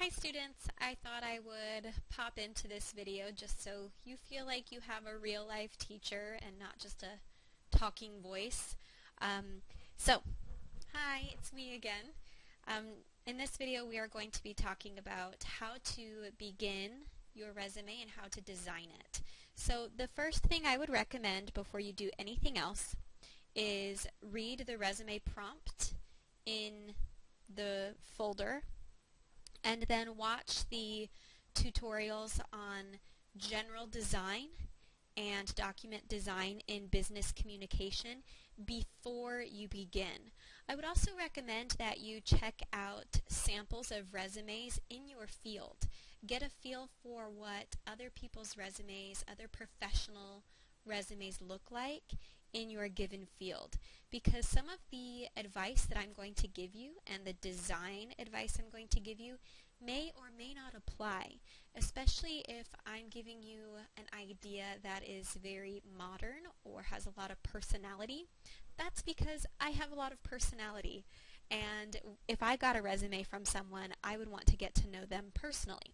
Hi students, I thought I would pop into this video just so you feel like you have a real life teacher and not just a talking voice. Um, so, Hi, it's me again. In this video we are going to be talking about how to begin your resume and how to design it. So the first thing I would recommend before you do anything else is read the resume prompt in the folder and then watch the tutorials on general design and document design in business communication before you begin. I would also recommend that you check out samples of resumes in your field. Get a feel for what other people's resumes, other professional resumes look like in your given field, because some of the advice that I'm going to give you and the design advice I'm going to give you may or may not apply, especially if I'm giving you an idea that is very modern or has a lot of personality. That's because I have a lot of personality, and if I got a resume from someone, I would want to get to know them personally.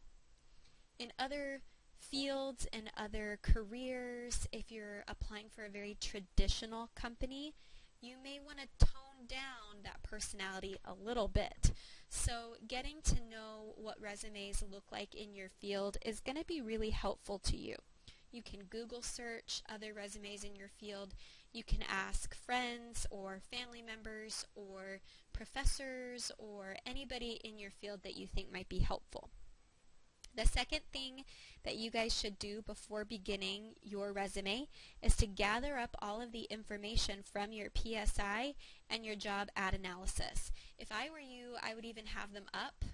In other fields and other careers, if you're applying for a very traditional company, you may want to tone down that personality a little bit. So getting to know what resumes look like in your field is going to be really helpful to you. You can Google search other resumes in your field. You can ask friends or family members or professors or anybody in your field that you think might be helpful. The second thing that you guys should do before beginning your resume is to gather up all of the information from your PSI and your job ad analysis. If I were you, I would even have them up.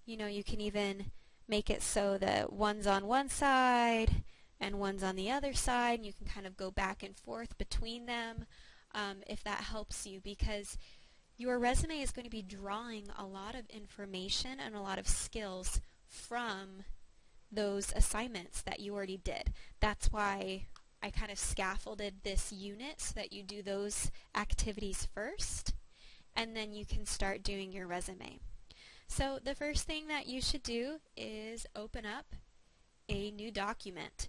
You can even make it so that one's on one side and one's on the other side, and you can kind of go back and forth between them if that helps you, because your resume is going to be drawing a lot of information and a lot of skills from those assignments that you already did. That's why I kind of scaffolded this unit so that you do those activities first, and then you can start doing your resume. So the first thing that you should do is open up a new document.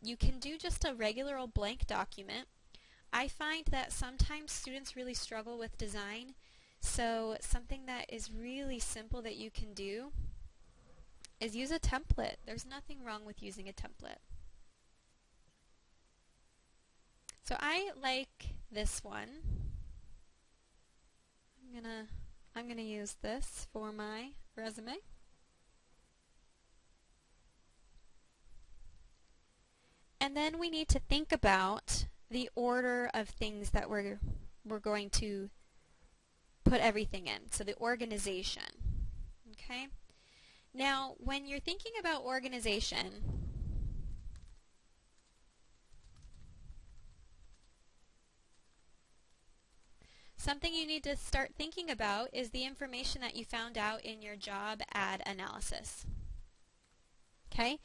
You can do just a regular old blank document. I find that sometimes students really struggle with design, so something that is really simple that you can do is use a template. There's nothing wrong with using a template. So I like this one. I'm gonna use this for my resume. And then we need to think about the order of things that we're going to put everything in. So the organization. Okay? Now, when you're thinking about organization, something you need to start thinking about is the information that you found out in your job ad analysis. Okay?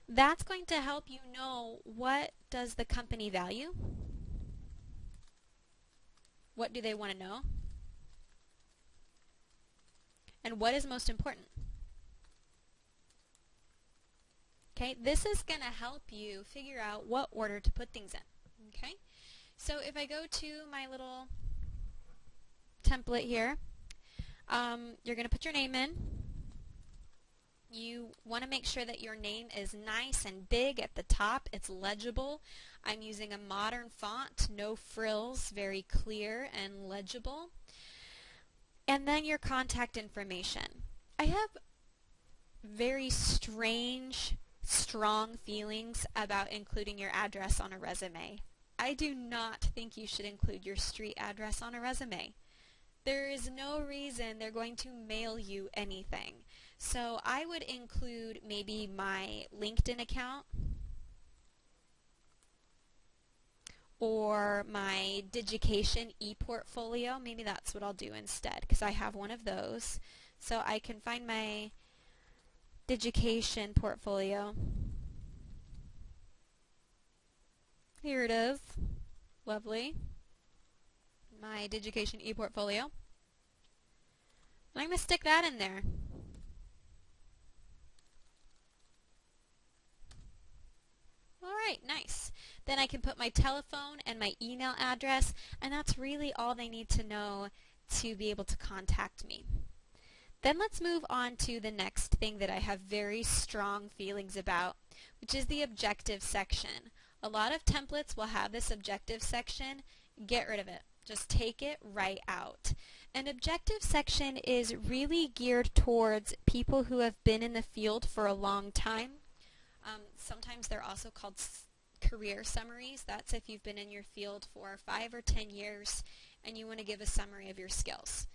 That's going to help you know, what does the company value? What do they want to know? And what is most important? Okay, this is going to help you figure out what order to put things in. Okay, so if I go to my little template here, you're going to put your name in. You want to make sure that your name is nice and big at the top. It's legible. I'm using a modern font, no frills, very clear and legible. And then your contact information. I have very strong feelings about including your address on a resume. I do not think you should include your street address on a resume. There is no reason they're going to mail you anything. So I would include maybe my LinkedIn account or my Digication ePortfolio. Maybe that's what I'll do instead, because I have one of those. So I can find my Digication portfolio. Here it is. Lovely. My Digication ePortfolio. I'm going to stick that in there. Then I can put my telephone and my email address, and that's really all they need to know to be able to contact me. Then let's move on to the next thing that I have very strong feelings about, which is the objective section. A lot of templates will have this objective section. Get rid of it. Just take it right out. An objective section is really geared towards people who have been in the field for a long time. Sometimes they're also called career summaries. That's if you've been in your field for 5 or 10 years and you want to give a summary of your skills.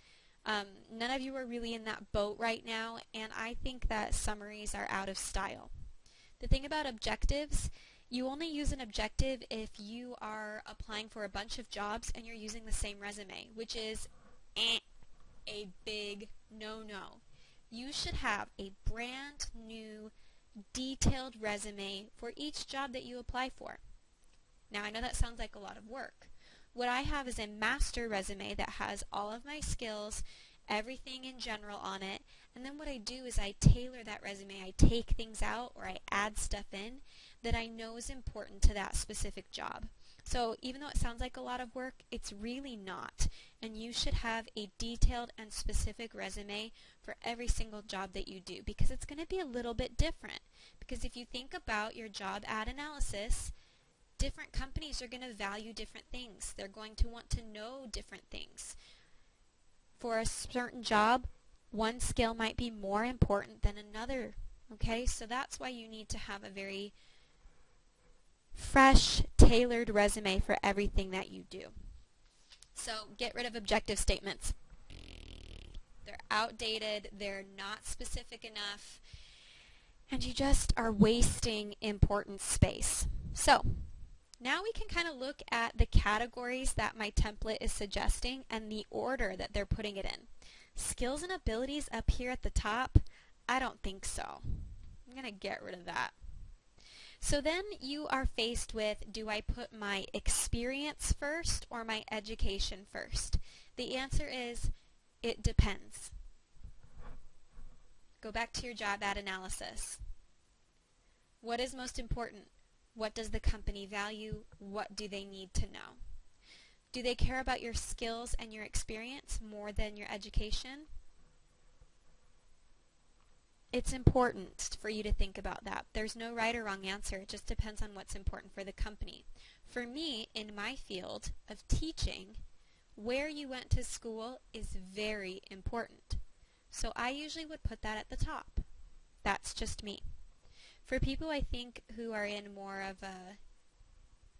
None of you are really in that boat right now, and I think that summaries are out of style. The thing about objectives, you only use an objective if you are applying for a bunch of jobs and you're using the same resume, which is a big no-no. You should have a brand new, detailed resume for each job that you apply for. Now, I know that sounds like a lot of work. What I have is a master resume that has all of my skills, everything in general on it, and then what I do is I tailor that resume. I take things out or I add stuff in that I know is important to that specific job. So even though it sounds like a lot of work, it's really not. And you should have a detailed and specific resume for every single job that you do, because it's going to be a little bit different. Because if you think about your job ad analysis, different companies are going to value different things. They're going to want to know different things. For a certain job, one skill might be more important than another. Okay, so that's why you need to have a very fresh, tailored resume for everything that you do. So get rid of objective statements. They're outdated, they're not specific enough, and you just are wasting important space. So now we can kind of look at the categories that my template is suggesting and the order that they're putting it in. Skills and abilities up here at the top, I don't think so. I'm going to get rid of that. So then you are faced with, do I put my experience first or my education first? The answer is, it depends. Go back to your job ad analysis. What is most important? What does the company value? What do they need to know? Do they care about your skills and your experience more than your education? It's important for you to think about that. There's no right or wrong answer. It just depends on what's important for the company. For me, in my field of teaching, where you went to school is very important. So I usually would put that at the top. That's just me. For people, I think, who are in more of a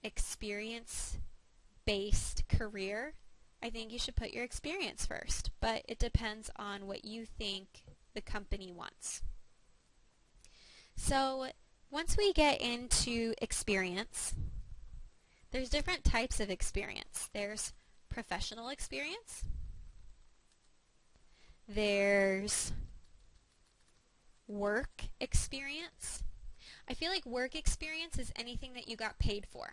experience-based career, I think you should put your experience first. But it depends on what you think the company wants. So once we get into experience, there's different types of experience. There's professional experience. There's work experience. I feel like work experience is anything that you got paid for.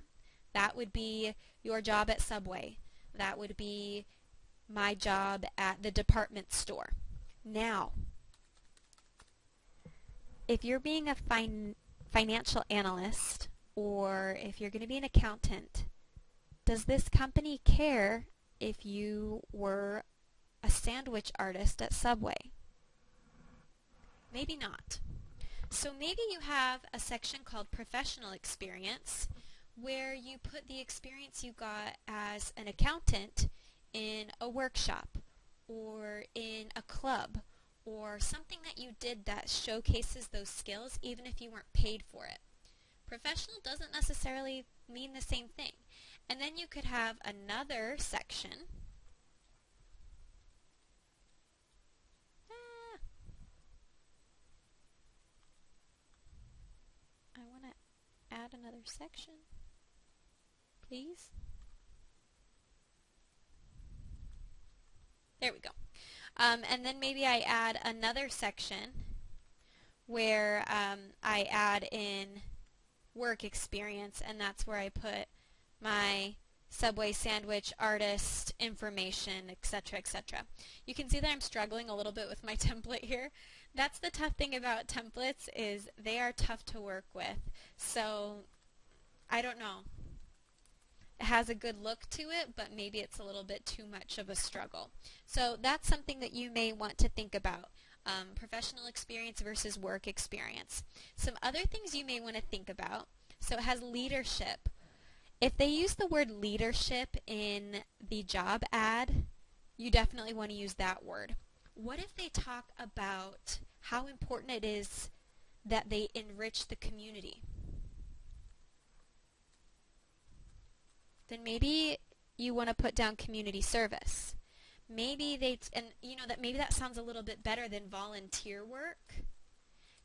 That would be your job at Subway. That would be my job at the department store. Now, if you're being a financial analyst or if you're going to be an accountant, does this company care if you were a sandwich artist at Subway? Maybe not. So maybe you have a section called professional experience where you put the experience you got as an accountant in a workshop or in a club or something that you did that showcases those skills even if you weren't paid for it. Professional doesn't necessarily mean the same thing. And then you could have another section I want to add another section, please. There we go. And then maybe I add another section where I add in work experience, and that's where I put my Subway sandwich artist information, etc., etc. You can see that I'm struggling a little bit with my template here. That's the tough thing about templates, is they are tough to work with. So I don't know. has a good look to it, but maybe it's a little bit too much of a struggle. So that's something that you may want to think about. Professional experience versus work experience. Some other things you may want to think about. So it has leadership. If they use the word leadership in the job ad, you definitely want to use that word. What if they talk about how important it is that they enrich the community? Then maybe you want to put down community service. Maybe maybe that sounds a little bit better than volunteer work,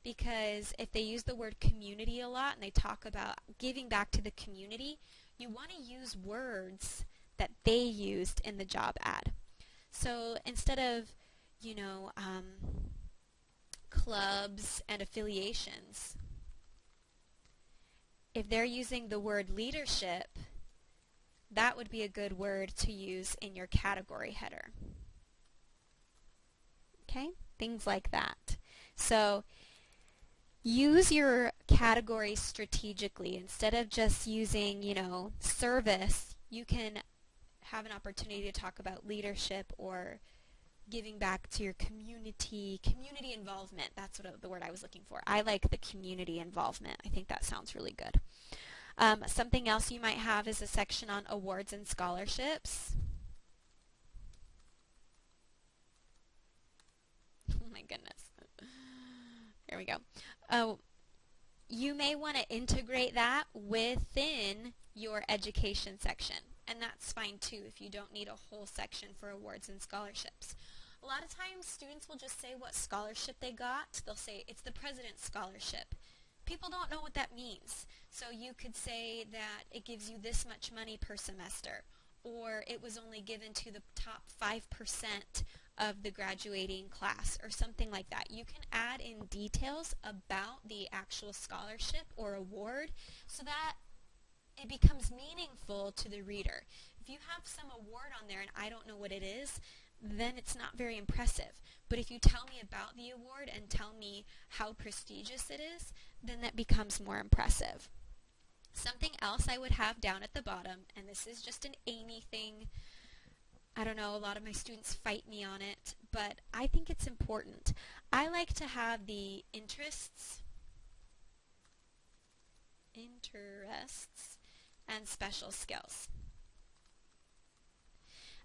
because if they use the word community a lot and they talk about giving back to the community, you want to use words that they used in the job ad. So instead of, clubs and affiliations, if they're using the word leadership, that would be a good word to use in your category header. Okay? Things like that. So use your categories strategically. Instead of just using, service, you can have an opportunity to talk about leadership or giving back to your community involvement. That's the word I was looking for. I like the community involvement. I think that sounds really good. Something else you might have is a section on awards and scholarships. Oh my goodness. There we go. You may want to integrate that within your education section. And that's fine too if you don't need a whole section for awards and scholarships. A lot of times students will just say what scholarship they got. They'll say it's the President's Scholarship. People don't know what that means. So you could say that it gives you this much money per semester, or it was only given to the top 5% of the graduating class, or something like that. You can add in details about the actual scholarship or award so that it becomes meaningful to the reader. If you have some award on there and I don't know what it is, then it's not very impressive. But if you tell me about the award and tell me how prestigious it is, then that becomes more impressive. Something else I would have down at the bottom, and this is just an Amy thing. I don't know, a lot of my students fight me on it, but I think it's important. I like to have the interests, and special skills.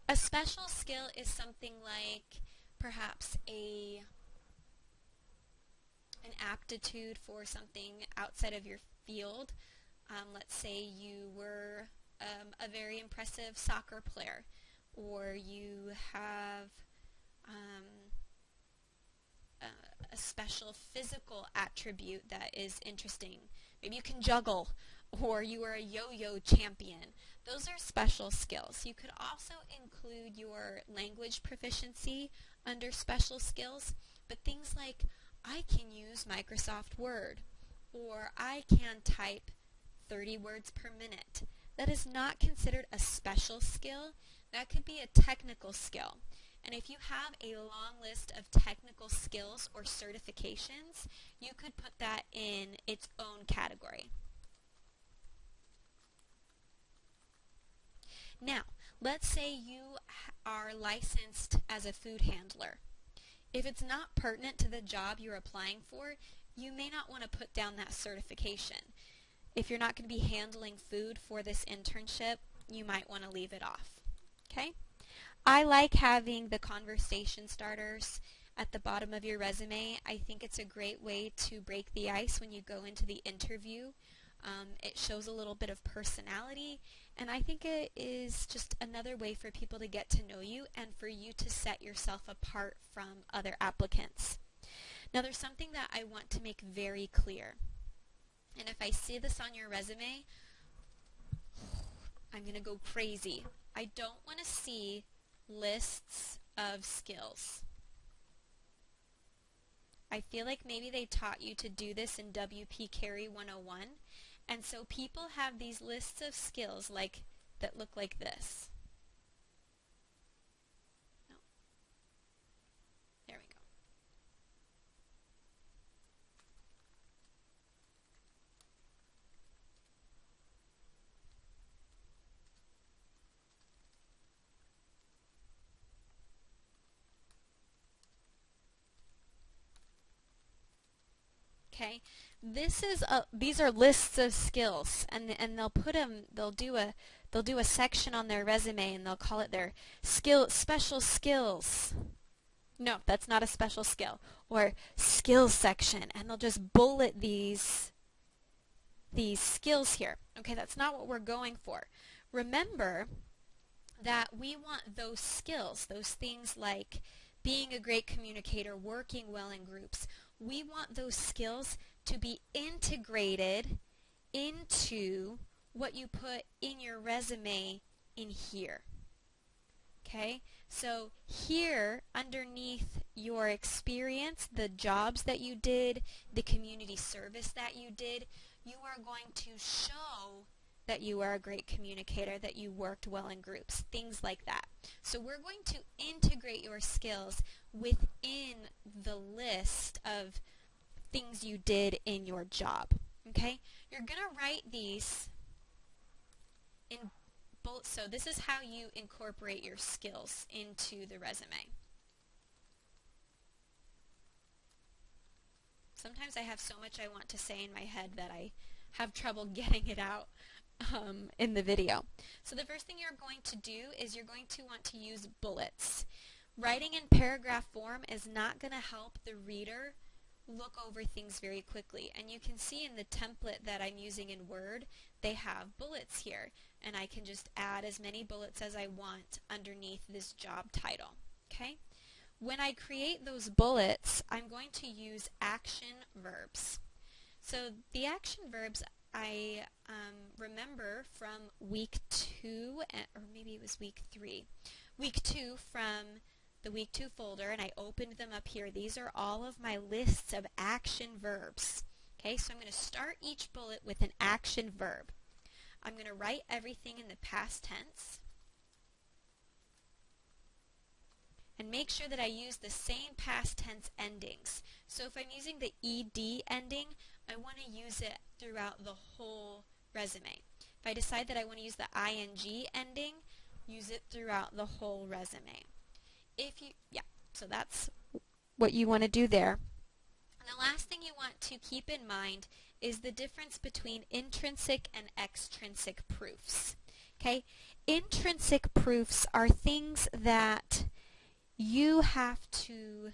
A special skill is something like perhaps an aptitude for something outside of your field. Let's say you were a very impressive soccer player, or you have a special physical attribute that is interesting. Maybe you can juggle, or you are a yo-yo champion. Those are special skills. You could also include your language proficiency under special skills, but things like I can use Microsoft Word, or I can type 30 words per minute. That is not considered a special skill. That could be a technical skill. And if you have a long list of technical skills or certifications, you could put that in its own category. Now, let's say you are licensed as a food handler. If it's not pertinent to the job you're applying for, you may not want to put down that certification. If you're not going to be handling food for this internship, you might want to leave it off. Okay? I like having the conversation starters at the bottom of your resume. I think it's a great way to break the ice when you go into the interview. It shows a little bit of personality, and I think it is just another way for people to get to know you and for you to set yourself apart from other applicants. Now, there's something that I want to make very clear, and if I see this on your resume, I'm going to go crazy. I don't want to see lists of skills. I feel like maybe they taught you to do this in WP Carey 101, and so people have these lists of skills that look like this. No. There we go. Okay, these are lists of skills, and they'll do a section on their resume, and they'll call it their special skills. No, that's not a special skill, or skills section, and they'll just bullet these skills here. Okay, that's not what we're going for. Remember that we want those skills, those things like being a great communicator, working well in groups. We want those skills to be integrated into what you put in your resume in here. Okay, so here underneath your experience, the jobs that you did, the community service that you did, you are going to show that you are a great communicator, that you worked well in groups, things like that. So we're going to integrate your skills within the list of things you did in your job. Okay? You're going to write these in bullets. So this is how you incorporate your skills into the resume. Sometimes I have so much I want to say in my head that I have trouble getting it out in the video. So the first thing you're going to do is you're going to want to use bullets. Writing in paragraph form is not going to help the reader look over things very quickly. And you can see in the template that I'm using in Word, they have bullets here. And I can just add as many bullets as I want underneath this job title. Okay? When I create those bullets, I'm going to use action verbs. So the action verbs I remember from week 2, or maybe it was week 3. Week 2 from the week 2 folder, and I opened them up here. These are all of my lists of action verbs. Okay, so I'm going to start each bullet with an action verb. I'm going to write everything in the past tense. And make sure that I use the same past tense endings. So if I'm using the ed ending, I want to use it throughout the whole resume. If I decide that I want to use the ing ending, use it throughout the whole resume. So that's what you want to do there. And the last thing you want to keep in mind is the difference between intrinsic and extrinsic proofs. Okay? Intrinsic proofs are things that you have to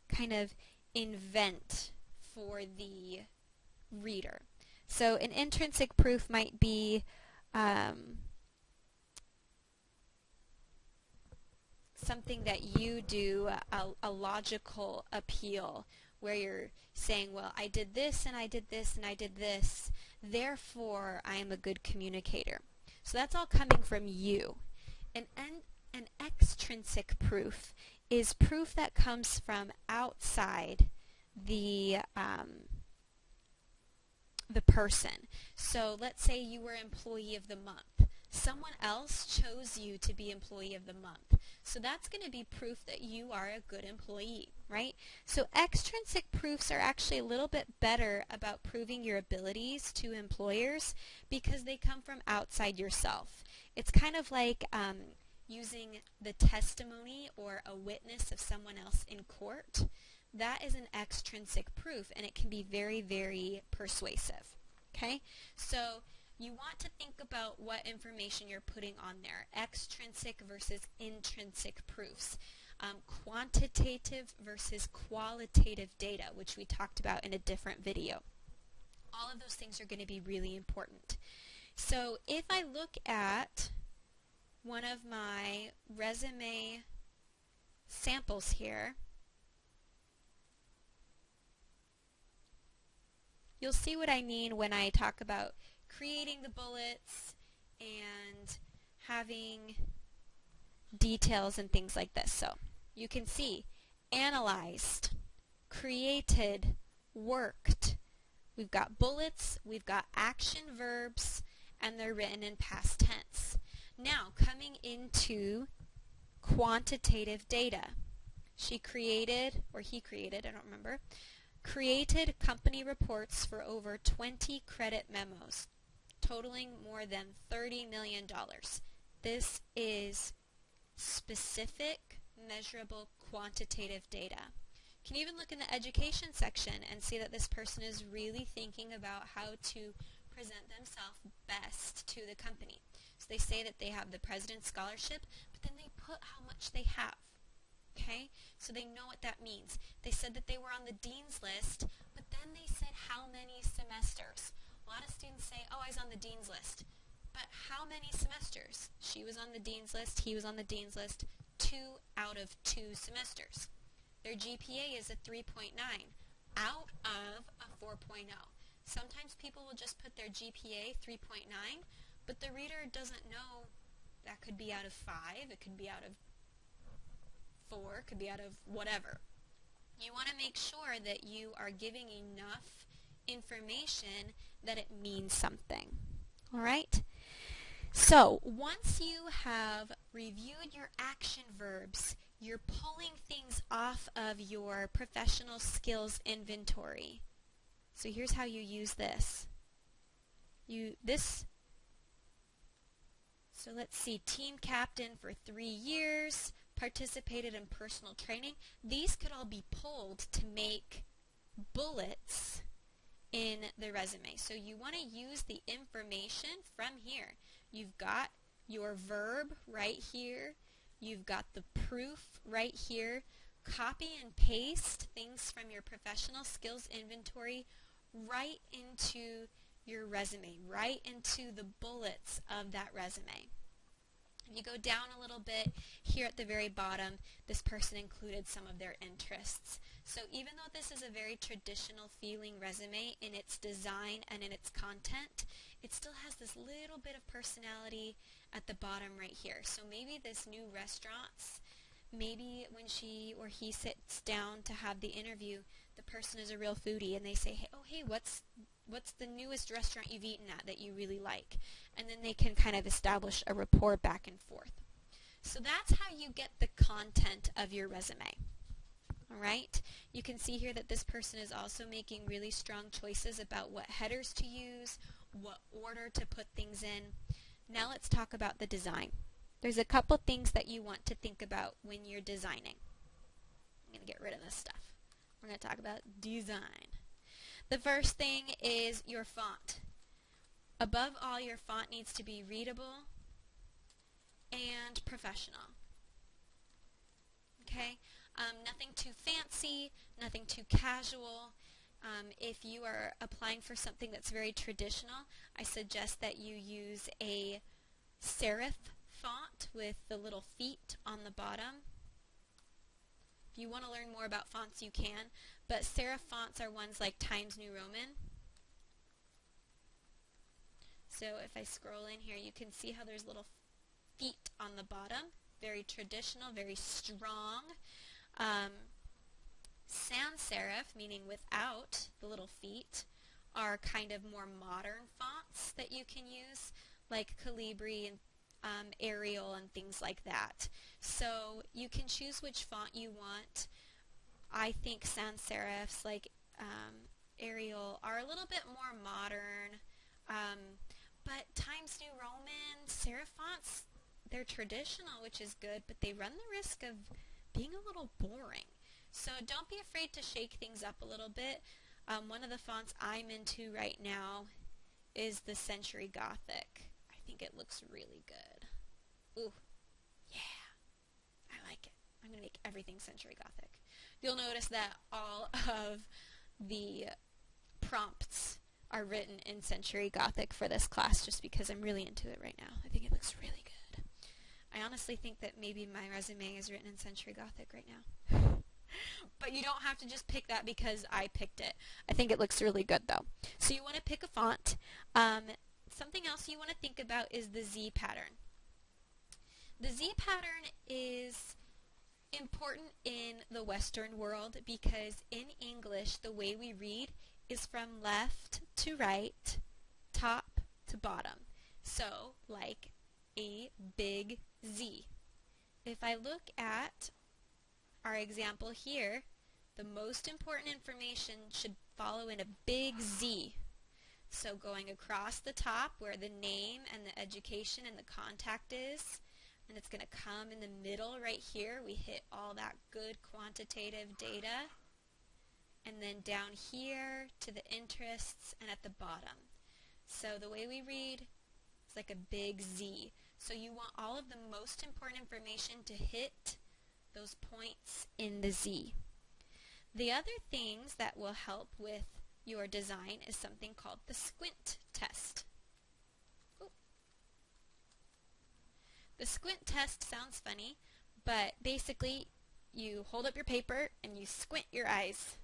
kind of invent for the reader. So an intrinsic proof might be something that you do, a logical appeal, where you're saying, well, I did this and I did this and I did this, therefore I am a good communicator. So that's all coming from you. An extrinsic proof is proof that comes from outside the person. So let's say you were Employee of the Month. Someone else chose you to be Employee of the Month. So that's going to be proof that you are a good employee, right? So extrinsic proofs are actually a little bit better about proving your abilities to employers because they come from outside yourself. It's kind of like using the testimony or a witness of someone else in court. That is an extrinsic proof, and it can be very, very persuasive. Okay? So you want to think about what information you're putting on there. Extrinsic versus intrinsic proofs. Quantitative versus qualitative data, which we talked about in a different video. All of those things are going to be really important. So if I look at one of my resume samples here, you'll see what I mean when I talk about creating the bullets and having details and things like this. So you can see analyzed, created, worked. We've got bullets, we've got action verbs, and they're written in past tense. Now, coming into quantitative data. She created, or he created, I don't remember, created company reports for over 20 credit memos, totaling more than $30 million. This is specific, measurable, quantitative data. You can even look in the education section and see that this person is really thinking about how to present themselves best to the company. So they say that they have the President's Scholarship, but then they put how much they have. Okay? So they know what that means. They said that they were on the Dean's list, but then they said how many semesters. A lot of students say, oh, I was on the Dean's list. But how many semesters? She was on the Dean's list, he was on the Dean's list, 2 out of 2 semesters. Their GPA is a 3.9 out of a 4.0. Sometimes people will just put their GPA 3.9, but the reader doesn't know that could be out of 5, it could be out of 4, it could be out of whatever. You want to make sure that you are giving enough information that it means something. All right? So, once you have reviewed your action verbs, you're pulling things off of your professional skills inventory. So here's how you use this. So let's see, team captain for 3 years, participated in personal training. These could all be pulled to make bullets in the resume. So you want to use the information from here. You've got your verb right here. You've got the proof right here. Copy and paste things from your professional skills inventory right into your resume, right into the bullets of that resume. If you go down a little bit, here at the very bottom, this person included some of their interests. So even though this is a very traditional feeling resume in its design and in its content, it still has this little bit of personality at the bottom right here. So maybe this new restaurants, maybe when she or he sits down to have the interview, the person is a real foodie and they say, hey, what's the newest restaurant you've eaten at that you really like? And then they can kind of establish a rapport back and forth. So that's how you get the content of your resume. All right? You can see here that this person is also making really strong choices about what headers to use, what order to put things in. Now let's talk about the design. There's a couple things that you want to think about when you're designing. I'm going to get rid of this stuff. We're going to talk about design. The first thing is your font. Above all, your font needs to be readable and professional. Okay? Nothing too fancy, nothing too casual. If you are applying for something that's very traditional, I suggest that you use a serif font with the little feet on the bottom. If you want to learn more about fonts, you can, but serif fonts are ones like Times New Roman. So if I scroll in here, you can see how there's little feet on the bottom. Very traditional, very strong. Sans serif, meaning without the little feet, are kind of more modern fonts that you can use, like Calibri and Arial and things like that. So you can choose which font you want. I think sans serifs like Arial are a little bit more modern, but Times New Roman, serif fonts, they're traditional, which is good, but they run the risk of being a little boring. So don't be afraid to shake things up a little bit. One of the fonts I'm into right now is the Century Gothic. I think it looks really good. Ooh, yeah, I like it. I'm going to make everything Century Gothic. You'll notice that all of the prompts are written in Century Gothic for this class just because I'm really into it right now. I think it looks really good. I honestly think that maybe my resume is written in Century Gothic right now. But you don't have to just pick that because I picked it. I think it looks really good though. So you want to pick a font. Something else you want to think about is the Z pattern. The Z pattern is important in the Western world because in English the way we read is from left to right, top to bottom. So like a big Z. If I look at our example here, the most important information should follow in a big Z. So going across the top where the name and the education and the contact is, and it's going to come in the middle right here. We hit all that good quantitative data. then down here to the interests, and at the bottom. So the way we read is like a big Z. So you want all of the most important information to hit those points in the Z. The other things that will help with your design is something called the squint test. Ooh. The squint test sounds funny, but basically you hold up your paper and you squint your eyes,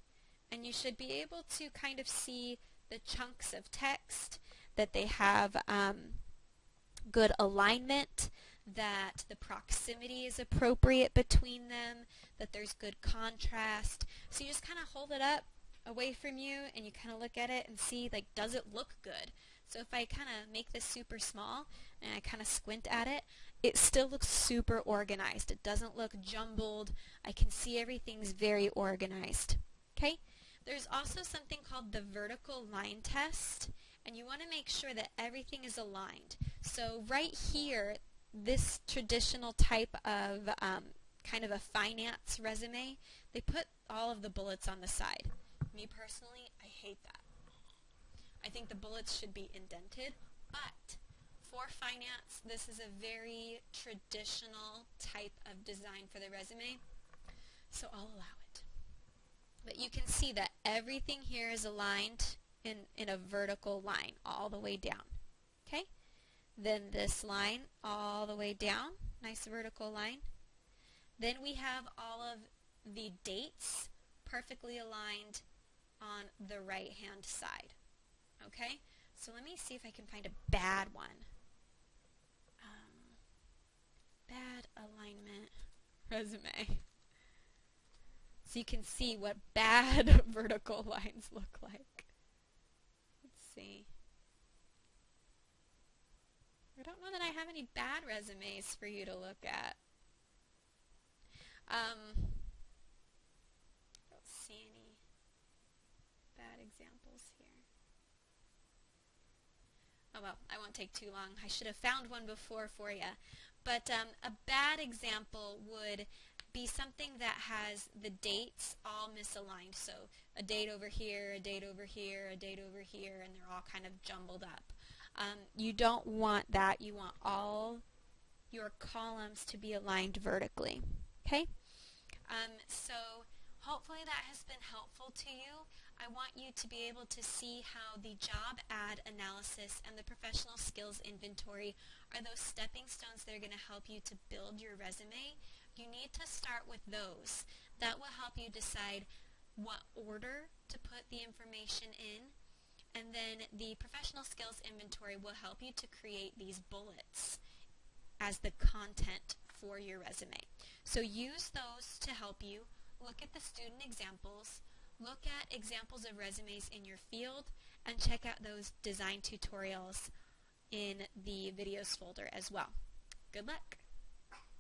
and you should be able to kind of see the chunks of text, that they have good alignment, that the proximity is appropriate between them, that there's good contrast. So you just kind of hold it up away from you and you kind of look at it and see, like, does it look good? So if I kind of make this super small and I kind of squint at it, it still looks super organized. It doesn't look jumbled. I can see everything's very organized. Okay? There's also something called the vertical line test, and you want to make sure that everything is aligned. So right here, this traditional type of kind of a finance resume, they put all of the bullets on the side. Me personally, I hate that. I think the bullets should be indented, but for finance, this is a very traditional type of design for the resume, so I'll allow it. But you can see that everything here is aligned in a vertical line all the way down. Okay? Then this line all the way down, nice vertical line. Then we have all of the dates perfectly aligned on the right-hand side. Okay? So let me see if I can find a bad one. Bad alignment resume. So you can see what bad vertical lines look like. Let's see. I don't know that I have any bad resumes for you to look at. I don't see any bad examples here. Oh well, I won't take too long. I should have found one before for you. But a bad example would be something that has the dates all misaligned. So a date over here, a date over here, a date over here, and they're all kind of jumbled up. You don't want that. You want all your columns to be aligned vertically. Okay? So hopefully that has been helpful to you. I want you to be able to see how the job ad analysis and the professional skills inventory are those stepping stones that are going to help you to build your resume. You need to start with those. That will help you decide what order to put the information in. And then the professional skills inventory will help you to create these bullets as the content for your resume. So use those to help you. Look at the student examples. Look at examples of resumes in your field, and check out those design tutorials in the videos folder as well. Good luck!